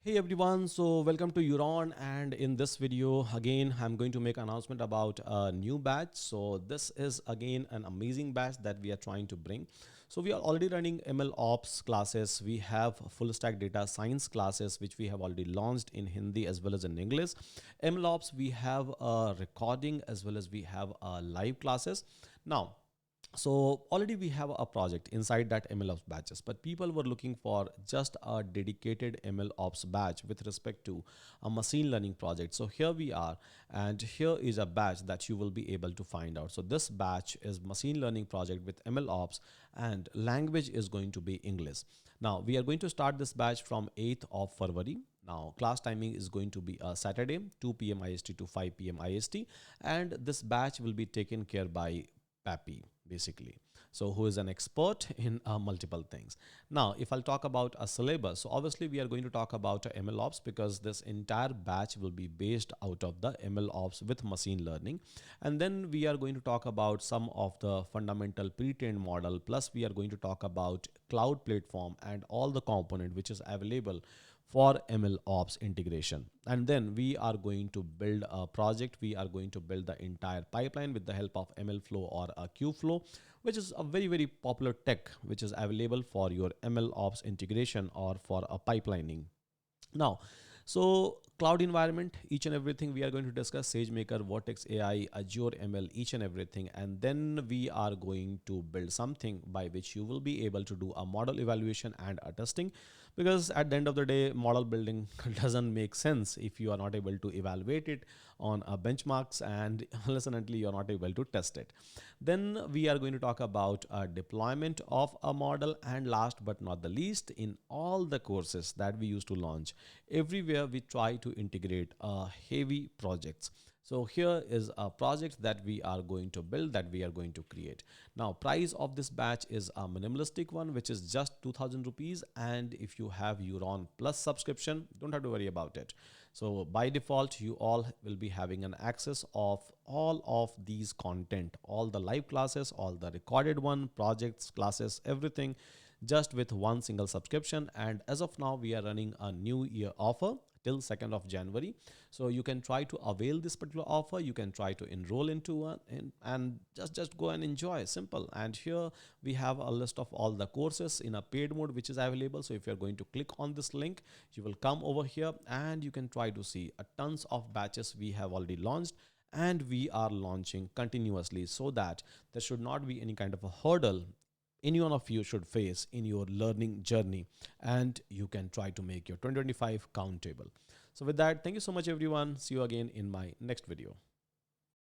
Hey everyone, so welcome to Euron, and in this video again I'm going to make an announcement about a new batch. So this is again an amazing batch that we are trying to bring. So we are already running MLOps classes. We have full stack data science classes which we have already launched in Hindi as well as in English. MLOps, we have a recording as well as we have a live classes. Now so already we have a project inside that MLOps batches, but people were looking for just a dedicated MLOps batch with respect to a machine learning project. So here we are, and here is a batch that you will be able to find out. So this batch is machine learning project with MLOps, and language is going to be English. Now we are going to start this batch from 8th of February. Now class timing is going to be a Saturday, 2 p.m. IST to 5 p.m. IST, and this batch will be taken care by Pappy, basically, so who is an expert in multiple things. Now if I'll talk about a syllabus, so obviously we are going to talk about MLOps because this entire batch will be based out of the MLOps with machine learning, and then we are going to talk about some of the fundamental pre-trained model, plus we are going to talk about cloud platform and all the component which is available for MLOps integration. And then we are going to build a project. We are going to build the entire pipeline with the help of MLflow or a Qflow, which is a very, very popular tech which is available for your MLOps integration or for a pipelining. Now, so cloud environment, each and everything we are going to discuss: SageMaker, Vertex AI, Azure ML, each and everything. And then we are going to build something by which you will be able to do a model evaluation and a testing, because at the end of the day, model building doesn't make sense if you are not able to evaluate it on benchmarks, and unless and until you're not able to test it. Then we are going to talk about deployment of a model, and last but not the least, in all the courses that we used to launch, everywhere we try to integrate heavy projects. So here is a project that we are going to build, that we are going to create. Now price of this batch is a minimalistic one, which is just 2000 rupees, and if you have Euron Plus subscription, don't have to worry about it. So by default, you all will be having an access of all of these content, all the live classes, all the recorded one, projects, classes, everything, just with one single subscription. And as of now, we are running a new year offer till 2nd of January. So you can try to avail this particular offer. You can try to enroll into one and just go and enjoy. Simple. And here we have a list of all the courses in a paid mode which is available. So if you're going to click on this link, you will come over here and you can try to see a tons of batches we have already launched, and we are launching continuously, so that there should not be any kind of a hurdle any one of you should face in your learning journey, and you can try to make your 2025 countable. So with that, thank you so much everyone. See you again in my next video.